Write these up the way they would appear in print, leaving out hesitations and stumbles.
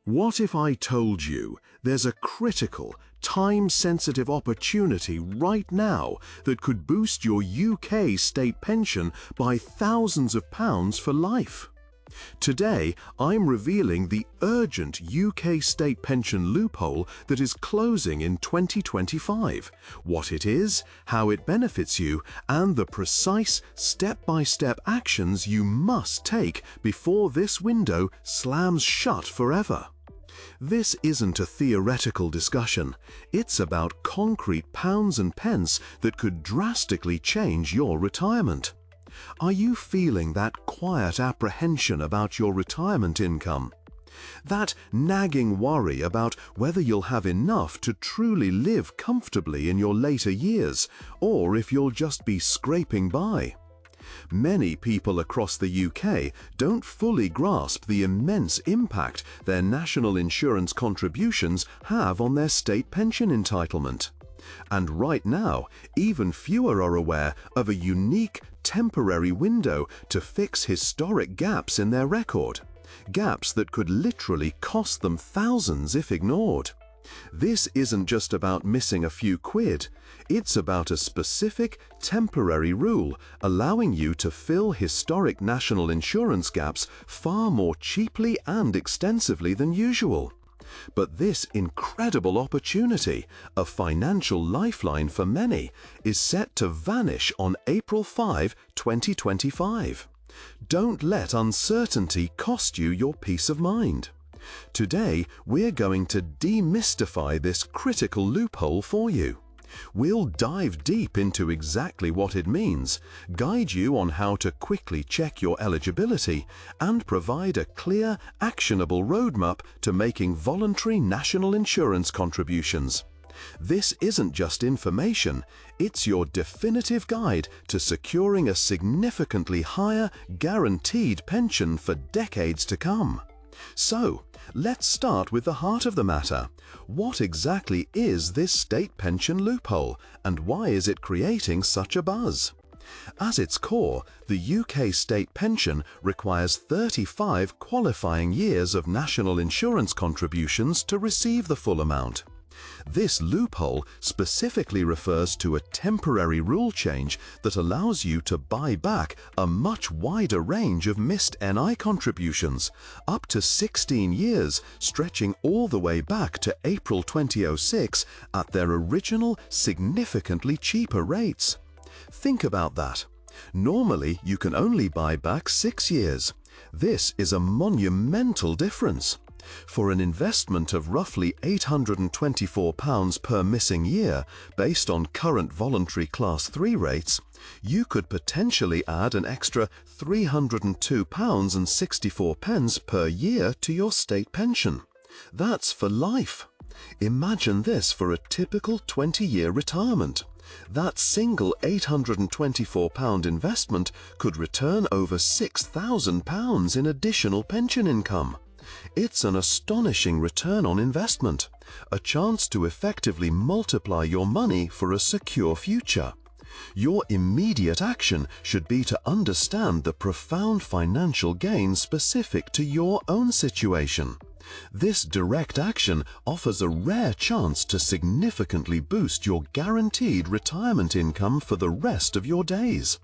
What if I told you there's a critical, time-sensitive opportunity right now that could boost your UK state pension by thousands of pounds for life? Today, I'm revealing the urgent UK state pension loophole that is closing in 2025, what it is, how it benefits you, and the precise step-by-step actions you must take before this window slams shut forever. This isn't a theoretical discussion. It's about concrete pounds and pence that could drastically change your retirement. Are you feeling that quiet apprehension about your retirement income? That nagging worry about whether you'll have enough to truly live comfortably in your later years, or if you'll just be scraping by? Many people across the UK don't fully grasp the immense impact their national insurance contributions have on their state pension entitlement. And right now, even fewer are aware of a unique, temporary window to fix historic gaps in their record. Gaps that could literally cost them thousands if ignored. This isn't just about missing a few quid. It's about a specific, temporary rule allowing you to fill historic national insurance gaps far more cheaply and extensively than usual. But this incredible opportunity, a financial lifeline for many, is set to vanish on April 5, 2025. Don't let uncertainty cost you your peace of mind. Today, we're going to demystify this critical loophole for you. We'll dive deep into exactly what it means, guide you on how to quickly check your eligibility, and provide a clear, actionable roadmap to making voluntary national insurance contributions. This isn't just information, it's your definitive guide to securing a significantly higher, guaranteed pension for decades to come. So, let's start with the heart of the matter. What exactly is this state pension loophole, and why is it creating such a buzz? At its core, the UK state pension requires 35 qualifying years of national insurance contributions to receive the full amount. This loophole specifically refers to a temporary rule change that allows you to buy back a much wider range of missed NI contributions, up to 16 years, stretching all the way back to April 2006 at their original, significantly cheaper rates. Think about that. Normally, you can only buy back 6 years. This is a monumental difference. For an investment of roughly £824 per missing year, based on current voluntary Class 3 rates, you could potentially add an extra £302.64 per year to your state pension. That's for life. Imagine this for a typical 20-year retirement. That single £824 investment could return over £6,000 in additional pension income. It's an astonishing return on investment, a chance to effectively multiply your money for a secure future. Your immediate action should be to understand the profound financial gain specific to your own situation. This direct action offers a rare chance to significantly boost your guaranteed retirement income for the rest of your days.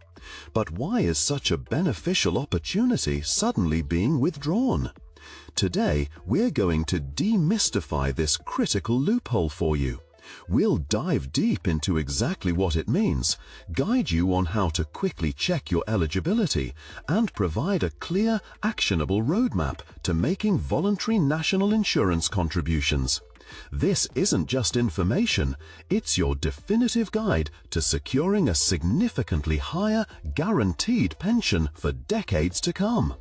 But why is such a beneficial opportunity suddenly being withdrawn? Today, we're going to demystify this critical loophole for you. We'll dive deep into exactly what it means, guide you on how to quickly check your eligibility, and provide a clear, actionable roadmap to making voluntary national insurance contributions. This isn't just information, it's your definitive guide to securing a significantly higher, guaranteed pension for decades to come.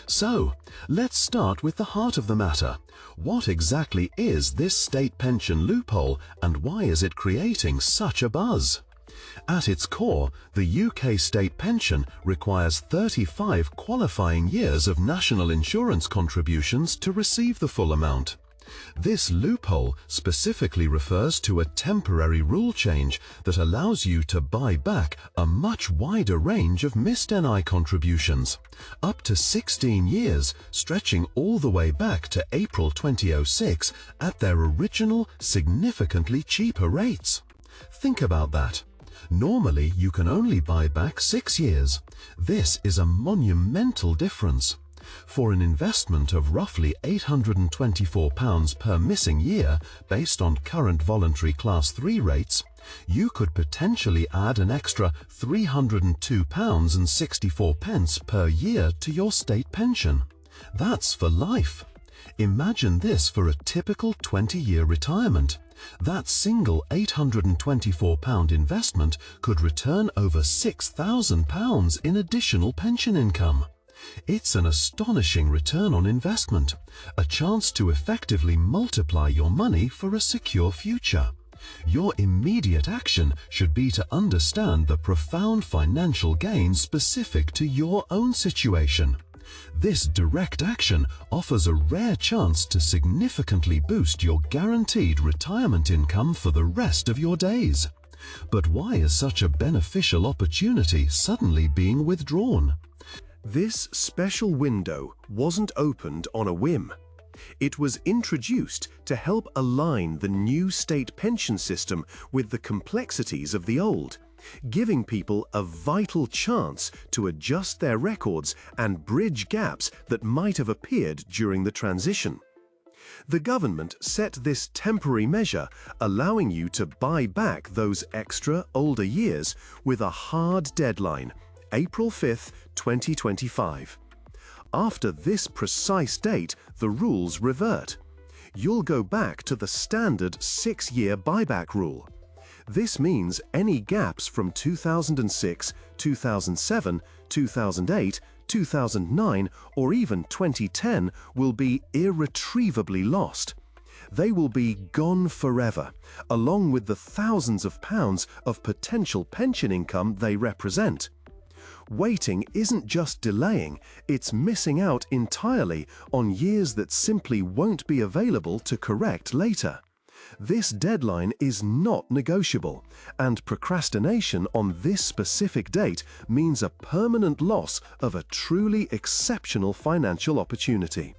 So, let's start with the heart of the matter. What exactly is this state pension loophole, and why is it creating such a buzz? At its core, the UK state pension requires 35 qualifying years of national insurance contributions to receive the full amount. This loophole specifically refers to a temporary rule change that allows you to buy back a much wider range of missed NI contributions, up to 16 years, stretching all the way back to April 2006 at their original, significantly cheaper rates. Think about that. Normally, you can only buy back 6 years. This is a monumental difference. For an investment of roughly £824 per missing year, based on current voluntary Class 3 rates, you could potentially add an extra £302.64 per year to your state pension. That's for life. Imagine this for a typical 20-year retirement. That single £824 investment could return over £6,000 in additional pension income. It's an astonishing return on investment, a chance to effectively multiply your money for a secure future. Your immediate action should be to understand the profound financial gains specific to your own situation. This direct action offers a rare chance to significantly boost your guaranteed retirement income for the rest of your days. But why is such a beneficial opportunity suddenly being withdrawn? This special window wasn't opened on a whim. It was introduced to help align the new state pension system with the complexities of the old, giving people a vital chance to adjust their records and bridge gaps that might have appeared during the transition. The government set this temporary measure, allowing you to buy back those extra older years with a hard deadline, April 5th, 2025. After this precise date, the rules revert. You'll go back to the standard 6-year buyback rule. This means any gaps from 2006, 2007, 2008, 2009, or even 2010 will be irretrievably lost. They will be gone forever, along with the thousands of pounds of potential pension income they represent. Waiting isn't just delaying, it's missing out entirely on years that simply won't be available to correct later. This deadline is not negotiable, and procrastination on this specific date means a permanent loss of a truly exceptional financial opportunity.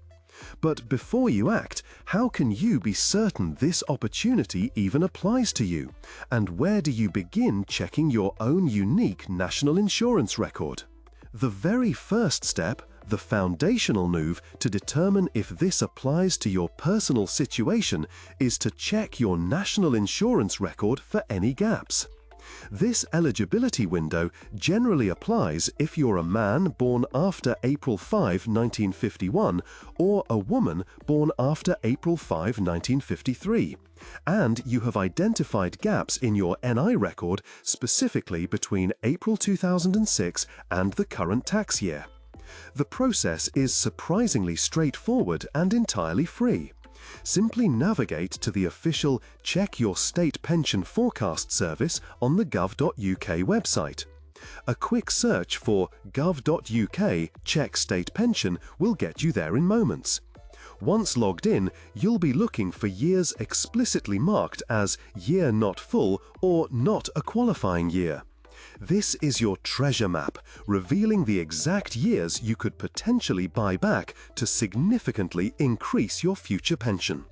But before you act, how can you be certain this opportunity even applies to you? And where do you begin checking your own unique national insurance record? The very first step, the foundational move to determine if this applies to your personal situation, is to check your national insurance record for any gaps. This eligibility window generally applies if you're a man born after April 5, 1951, or a woman born after April 5, 1953, and you have identified gaps in your NI record specifically between April 2006 and the current tax year. The process is surprisingly straightforward and entirely free. Simply navigate to the official Check Your State Pension Forecast service on the gov.uk website. A quick search for gov.uk Check State Pension will get you there in moments. Once logged in, you'll be looking for years explicitly marked as Year Not Full or Not a Qualifying Year. This is your treasure map, revealing the exact years you could potentially buy back to significantly increase your future pension.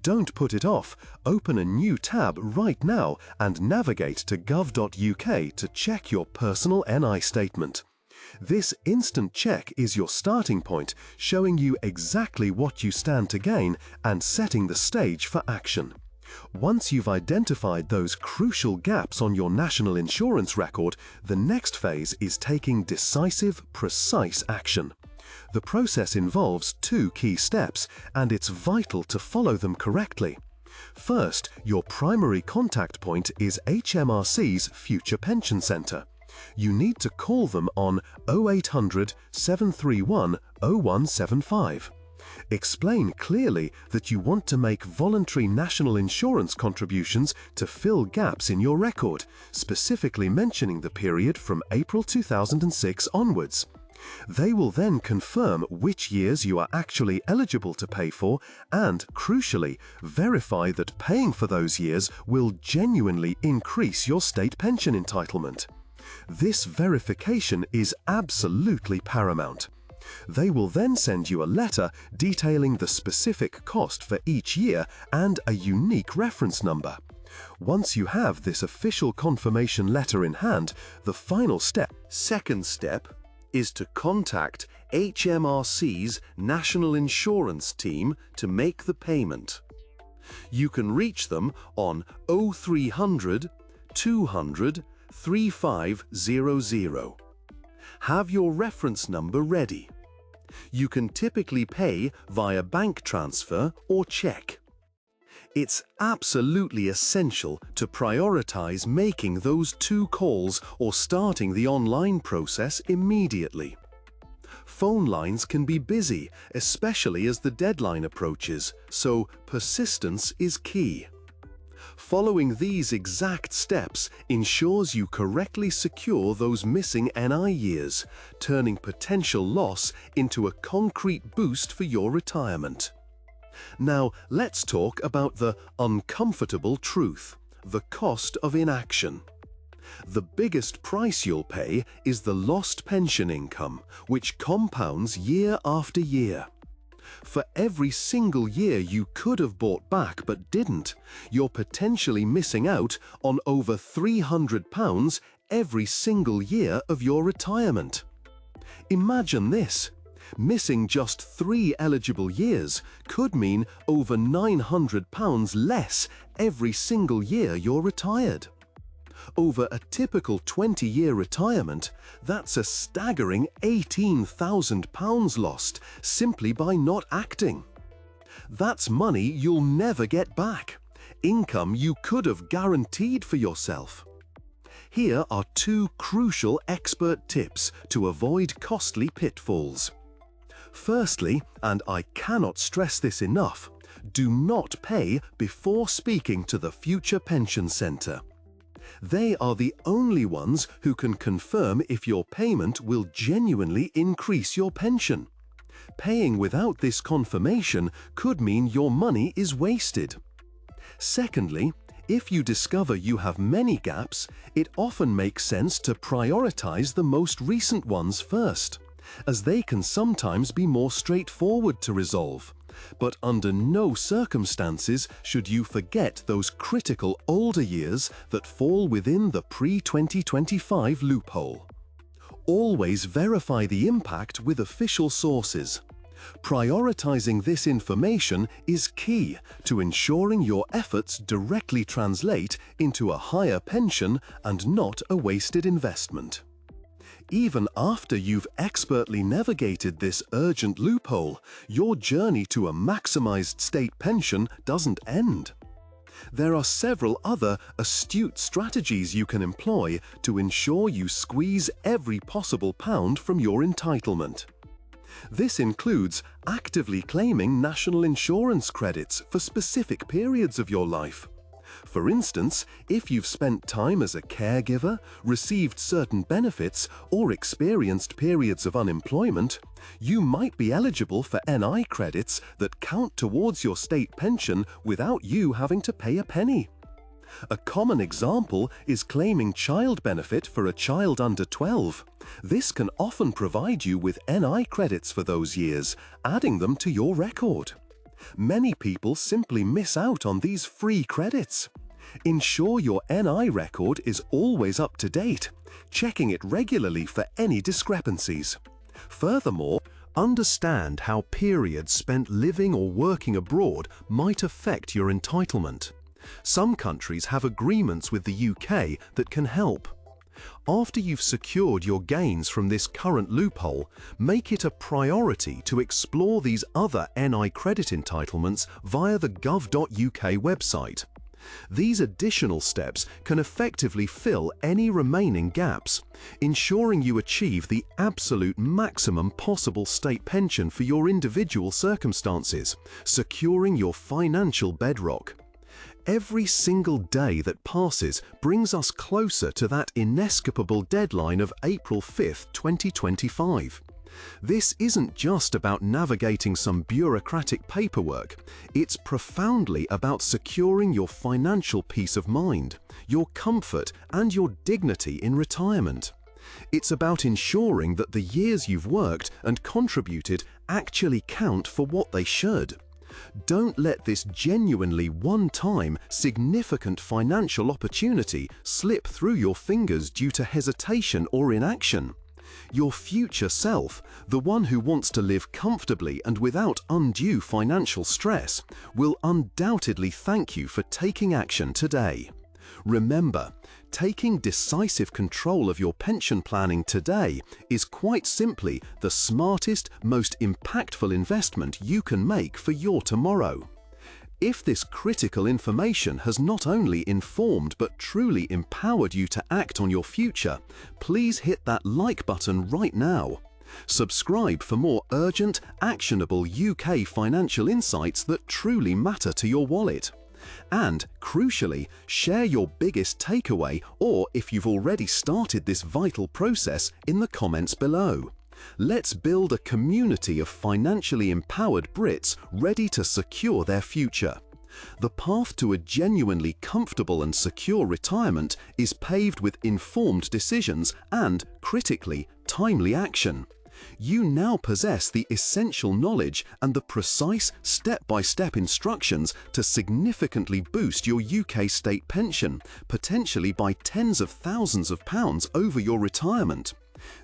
Don't put it off. Open a new tab right now and navigate to gov.uk to check your personal NI statement. This instant check is your starting point, showing you exactly what you stand to gain and setting the stage for action. Once you've identified those crucial gaps on your national insurance record, the next phase is taking decisive, precise action. The process involves 2 key steps, and it's vital to follow them correctly. First, your primary contact point is HMRC's Future Pension Centre. You need to call them on 0800 731 0175. Explain clearly that you want to make voluntary national insurance contributions to fill gaps in your record, specifically mentioning the period from April 2006 onwards. They will then confirm which years you are actually eligible to pay for and, crucially, verify that paying for those years will genuinely increase your state pension entitlement. This verification is absolutely paramount. They will then send you a letter detailing the specific cost for each year and a unique reference number. Once you have this official confirmation letter in hand, the final step, second step, is to contact HMRC's National Insurance Team to make the payment. You can reach them on 0300 200 3500. Have your reference number ready. You can typically pay via bank transfer or check. It's absolutely essential to prioritize making those 2 calls or starting the online process immediately. Phone lines can be busy, especially as the deadline approaches, so persistence is key. Following these exact steps ensures you correctly secure those missing NI years, turning potential loss into a concrete boost for your retirement. Now, let's talk about the uncomfortable truth, the cost of inaction. The biggest price you'll pay is the lost pension income, which compounds year after year. For every single year you could have bought back but didn't, you're potentially missing out on over £300 every single year of your retirement. Imagine this. Missing just 3 eligible years could mean over £900 less every single year you're retired. Over a typical 20-year retirement, that's a staggering £18,000 lost simply by not acting. That's money you'll never get back, income you could have guaranteed for yourself. Here are 2 crucial expert tips to avoid costly pitfalls. Firstly, and I cannot stress this enough, do not pay before speaking to the Future Pension Centre. They are the only ones who can confirm if your payment will genuinely increase your pension. Paying without this confirmation could mean your money is wasted. Secondly, if you discover you have many gaps, it often makes sense to prioritize the most recent ones first, as they can sometimes be more straightforward to resolve. But under no circumstances should you forget those critical older years that fall within the pre-2025 loophole. Always verify the impact with official sources. Prioritizing this information is key to ensuring your efforts directly translate into a higher pension and not a wasted investment. Even after you've expertly navigated this urgent loophole, your journey to a maximized state pension doesn't end. There are several other astute strategies you can employ to ensure you squeeze every possible pound from your entitlement. This includes actively claiming national insurance credits for specific periods of your life. For instance, if you've spent time as a caregiver, received certain benefits, or experienced periods of unemployment, you might be eligible for NI credits that count towards your state pension without you having to pay a penny. A common example is claiming child benefit for a child under 12. This can often provide you with NI credits for those years, adding them to your record. Many people simply miss out on these free credits. Ensure your NI record is always up to date, checking it regularly for any discrepancies. Furthermore, understand how periods spent living or working abroad might affect your entitlement. Some countries have agreements with the UK that can help. After you've secured your gains from this current loophole, make it a priority to explore these other NI credit entitlements via the gov.uk website. These additional steps can effectively fill any remaining gaps, ensuring you achieve the absolute maximum possible state pension for your individual circumstances, securing your financial bedrock. Every single day that passes brings us closer to that inescapable deadline of April 5th, 2025. This isn't just about navigating some bureaucratic paperwork. It's profoundly about securing your financial peace of mind, your comfort, and your dignity in retirement. It's about ensuring that the years you've worked and contributed actually count for what they should. Don't let this genuinely one-time, significant financial opportunity slip through your fingers due to hesitation or inaction. Your future self, the one who wants to live comfortably and without undue financial stress, will undoubtedly thank you for taking action today. Remember, taking decisive control of your pension planning today is quite simply the smartest, most impactful investment you can make for your tomorrow. If this critical information has not only informed but truly empowered you to act on your future, please hit that like button right now. Subscribe for more urgent, actionable UK financial insights that truly matter to your wallet. And, crucially, share your biggest takeaway, or if you've already started this vital process, in the comments below. Let's build a community of financially empowered Brits ready to secure their future. The path to a genuinely comfortable and secure retirement is paved with informed decisions and, critically, timely action. You now possess the essential knowledge and the precise step-by-step instructions to significantly boost your UK state pension, potentially by tens of thousands of pounds over your retirement.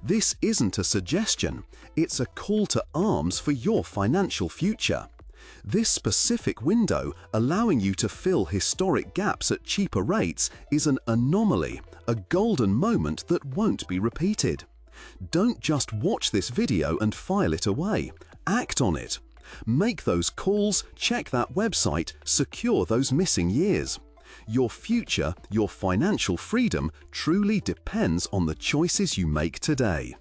This isn't a suggestion, it's a call to arms for your financial future. This specific window, allowing you to fill historic gaps at cheaper rates, is an anomaly, a golden moment that won't be repeated. Don't just watch this video and file it away. Act on it. Make those calls, check that website, secure those missing years. Your future, your financial freedom, truly depends on the choices you make today.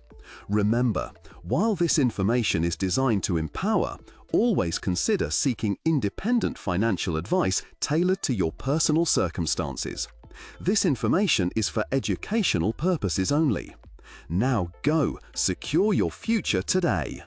Remember, while this information is designed to empower, always consider seeking independent financial advice tailored to your personal circumstances. This information is for educational purposes only. Now go, secure your future today.